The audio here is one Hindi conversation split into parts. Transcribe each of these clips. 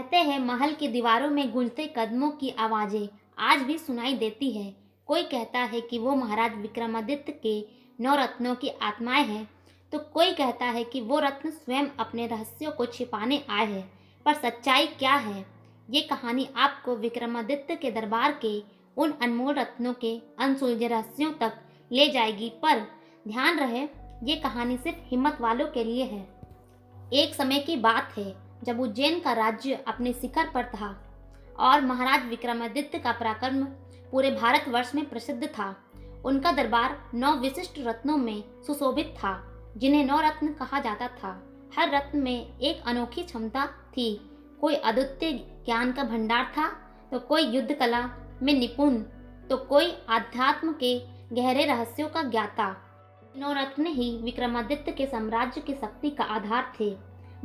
कहते हैं महल की दीवारों में गूंजते कदमों की आवाजें आज भी सुनाई देती है। कोई कहता है कि वो महाराज विक्रमादित्य के 9 रत्नों की आत्माएं हैं, तो कोई कहता है कि वो रत्न स्वयं अपने रहस्यों को छिपाने आए हैं। पर सच्चाई क्या है? ये कहानी आपको विक्रमादित्य के दरबार के उन अनमोल रत्नों के अनसुलझे रहस्यों तक ले जाएगी। पर ध्यान रहे, ये कहानी सिर्फ हिम्मत वालों के लिए है। एक समय की बात है जब उज्जैन का राज्य अपने शिखर पर था और महाराज विक्रमादित्य का पराक्रम पूरे भारतवर्ष में प्रसिद्ध था। उनका दरबार 9 विशिष्ट रत्नों में सुशोभित था, जिन्हें 9 रत्न कहा जाता था। हर रत्न में एक अनोखी क्षमता थी। कोई अद्वितीय ज्ञान का भंडार था, तो कोई युद्ध कला में निपुण, तो कोई आध्यात्म के गहरे रहस्यों का ज्ञाता। 9 रत्न ही विक्रमादित्य के साम्राज्य की शक्ति का आधार थे।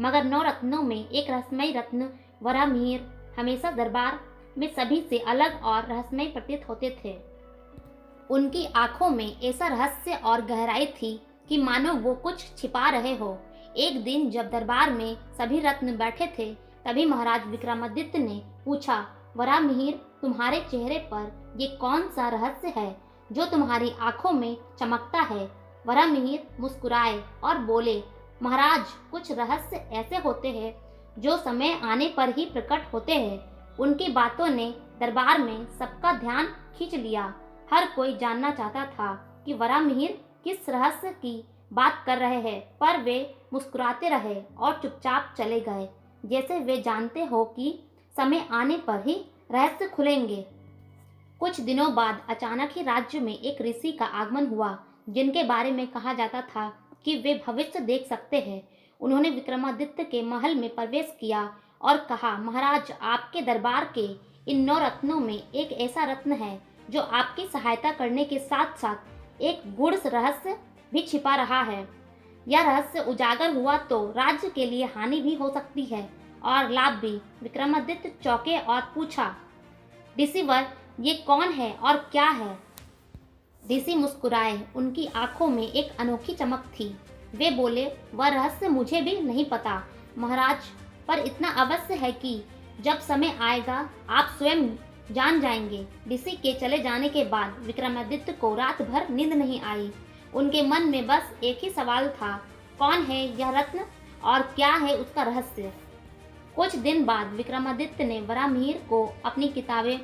मगर 9 रत्नों में एक रहस्यमयी रत्न वराहमिहिर हमेशा दरबार में सभी से अलग और रहस्यमयी प्रतीत होते थे। उनकी आंखों में ऐसा रहस्य और गहराई थी कि मानो वो कुछ छिपा रहे हो। एक दिन जब दरबार में सभी रत्न बैठे थे, तभी महाराज विक्रमादित्य ने पूछा, वराहमिहिर, तुम्हारे चेहरे पर ये कौन सा रहस्य है जो तुम्हारी आंखों में चमकता है? वराहमिहिर मुस्कुराए और बोले, महाराज, कुछ रहस्य ऐसे होते हैं जो समय आने पर ही प्रकट होते हैं। उनकी बातों ने दरबार में सबका ध्यान खींच लिया। हर कोई जानना चाहता था कि वराहमिहिर किस रहस्य की बात कर रहे हैं, पर वे मुस्कुराते रहे और चुपचाप चले गए, जैसे वे जानते हो कि समय आने पर ही रहस्य खुलेंगे। कुछ दिनों बाद अचानक ही राज्य में एक ऋषि का आगमन हुआ, जिनके बारे में कहा जाता था कि वे भविष्य देख सकते हैं। उन्होंने विक्रमादित्य के महल में प्रवेश किया और कहा, महाराज, आपके दरबार के इन 9 रत्नों में एक ऐसा रत्न है जो आपकी सहायता करने के साथ साथ एक गूढ़ रहस्य भी छिपा रहा है। यह रहस्य उजागर हुआ तो राज्य के लिए हानि भी हो सकती है और लाभ भी। विक्रमादित्य चौंके और पूछा, ऋषिवर, ये कौन है और क्या है? ऋषि मुस्कुराए। उनकी आंखों में एक अनोखी चमक थी। वे बोले, वह रहस्य मुझे भी नहीं पता महाराज, पर इतना अवश्य है कि जब समय आएगा आप स्वयं जान जाएंगे। ऋषि के चले जाने के बाद विक्रमादित्य को रात भर नींद नहीं आई। उनके मन में बस एक ही सवाल था, कौन है यह रत्न और क्या है उसका रहस्य? कुछ दिन बाद विक्रमादित्य ने वराहमिहिर को अपनी किताबें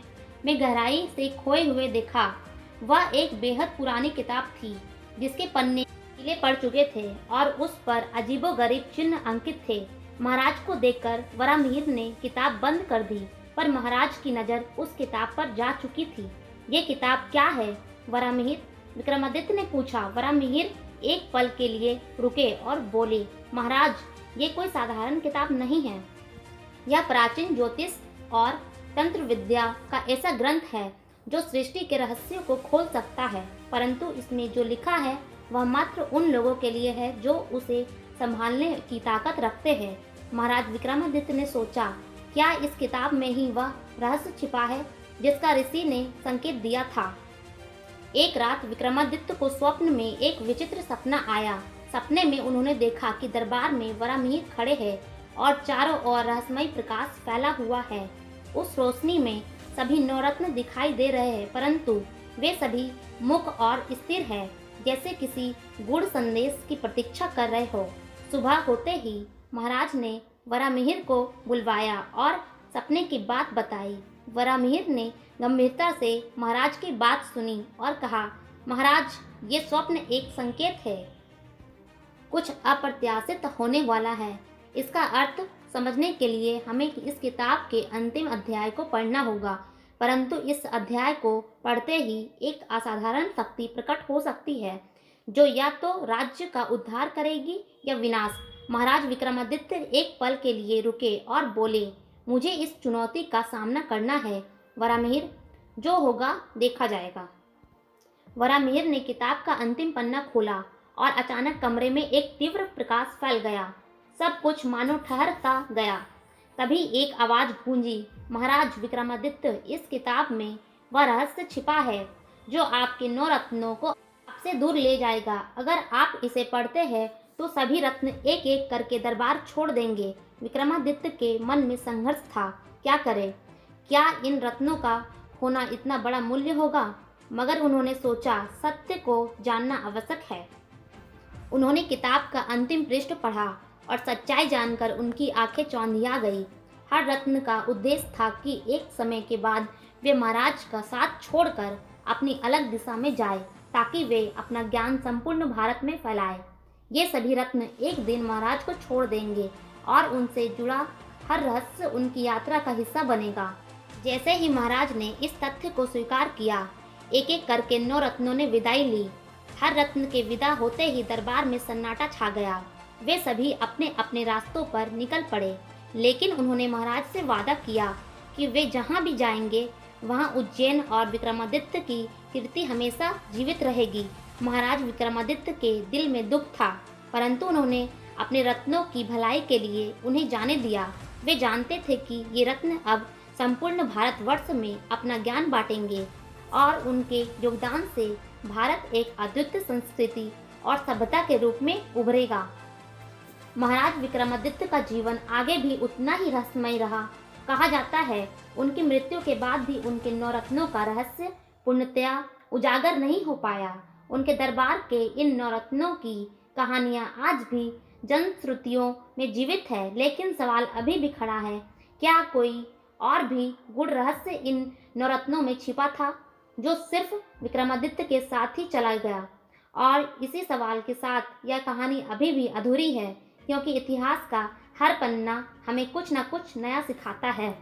में गहराई से खोए हुए देखा। वह एक बेहद पुरानी किताब थी, जिसके पन्ने पीले पड़ चुके थे और उस पर अजीबोगरीब चिन्ह अंकित थे। महाराज को देखकर वराहमिहिर ने किताब बंद कर दी, पर महाराज की नज़र उस किताब पर जा चुकी थी। ये किताब क्या है वराहमिहिर? विक्रमादित्य ने पूछा। वराहमिहिर एक पल के लिए रुके और बोले, महाराज, ये कोई साधारण किताब नहीं है। यह प्राचीन ज्योतिष और तंत्र विद्या का ऐसा ग्रंथ है जो सृष्टि के रहस्यों को खोल सकता है, परंतु इसमें जो लिखा है वह मात्र उन लोगों के लिए है जो उसे संभालने की ताकत रखते हैं। महाराज विक्रमादित्य ने सोचा, क्या इस किताब में ही वह रहस्य छिपा है जिसका ऋषि ने संकेत दिया था? एक रात विक्रमादित्य को स्वप्न में एक विचित्र सपना आया। सपने में उन्होंने देखा कि दरबार में वराहमिहिर खड़े हैं और चारों ओर रहस्यमय प्रकाश फैला हुआ है। उस रोशनी में सभी 9 रत्न दिखाई दे रहे हैं, परंतु वे सभी मुख और स्थिर है, जैसे किसी गूढ़ संदेश की प्रतीक्षा कर रहे हो। सुबह होते ही महाराज ने वराहमिहिर को बुलवाया और सपने की बात बताई। वराहमिहिर ने गंभीरता से महाराज की बात सुनी और कहा, महाराज, ये स्वप्न एक संकेत है। कुछ अप्रत्याशित होने वाला है। इसका अर्थ समझने के लिए हमें इस किताब के अंतिम अध्याय को पढ़ना होगा, परंतु इस अध्याय को पढ़ते ही एक असाधारण शक्ति प्रकट हो सकती है जो या तो राज्य का उद्धार करेगी या विनाश। महाराज विक्रमादित्य एक पल के लिए रुके और बोले, मुझे इस चुनौती का सामना करना है वराहमिहिर, जो होगा देखा जाएगा। वराहमिहिर ने किताब का अंतिम पन्ना खोला और अचानक कमरे में एक तीव्र प्रकाश फैल गया। सब कुछ मानो ठहरता गया। तभी एक आवाज गूंजी, महाराज विक्रमादित्य, इस किताब में वह रहस्य छिपा है जो आपके 9 रत्नों को आपसे दूर ले जाएगा। अगर आप इसे पढ़ते हैं तो सभी रत्न एक एक करके दरबार छोड़ देंगे। विक्रमादित्य के मन में संघर्ष था, क्या करे? क्या इन रत्नों का होना इतना बड़ा मूल्य होगा? मगर उन्होंने सोचा सत्य को जानना आवश्यक है। उन्होंने किताब का अंतिम पृष्ठ पढ़ा और सच्चाई जानकर उनकी आंखें चौंधिया गई। हर रत्न का उद्देश्य था कि एक समय के बाद वे महाराज का साथ छोड़कर अपनी अलग दिशा में जाए, ताकि वे अपना ज्ञान संपूर्ण भारत में फैलाए। ये सभी रत्न एक दिन महाराज को छोड़ देंगे और उनसे जुड़ा हर रहस्य उनकी यात्रा का हिस्सा बनेगा। जैसे ही महाराज ने इस तथ्य को स्वीकार किया, एक एक करके 9 रत्नों ने विदाई ली। हर रत्न के विदा होते ही दरबार में सन्नाटा छा गया। वे सभी अपने अपने रास्तों पर निकल पड़े, लेकिन उन्होंने महाराज से वादा किया कि वे जहाँ भी जाएंगे वहाँ उज्जैन और विक्रमादित्य की कीर्ति हमेशा जीवित रहेगी। महाराज विक्रमादित्य के दिल में दुख था, परंतु उन्होंने अपने रत्नों की भलाई के लिए उन्हें जाने दिया। वे जानते थे कि ये रत्न अब संपूर्ण भारतवर्ष में अपना ज्ञान बांटेंगे और उनके योगदान से भारत एक अद्वितीय संस्कृति और सभ्यता के रूप में उभरेगा। महाराज विक्रमादित्य का जीवन आगे भी उतना ही रहस्यमय रहा। कहा जाता है उनकी मृत्यु के बाद भी उनके 9 रत्नों का रहस्य पूर्णतया उजागर नहीं हो पाया। उनके दरबार के इन 9 रत्नों की कहानियां आज भी जनश्रुतियों में जीवित है, लेकिन सवाल अभी भी खड़ा है, क्या कोई और भी गूढ़ रहस्य इन 9 रत्नों में छिपा था जो सिर्फ विक्रमादित्य के साथ ही चला गया? और इसी सवाल के साथ यह कहानी अभी भी अधूरी है, क्योंकि इतिहास का हर पन्ना हमें कुछ न कुछ नया सिखाता है।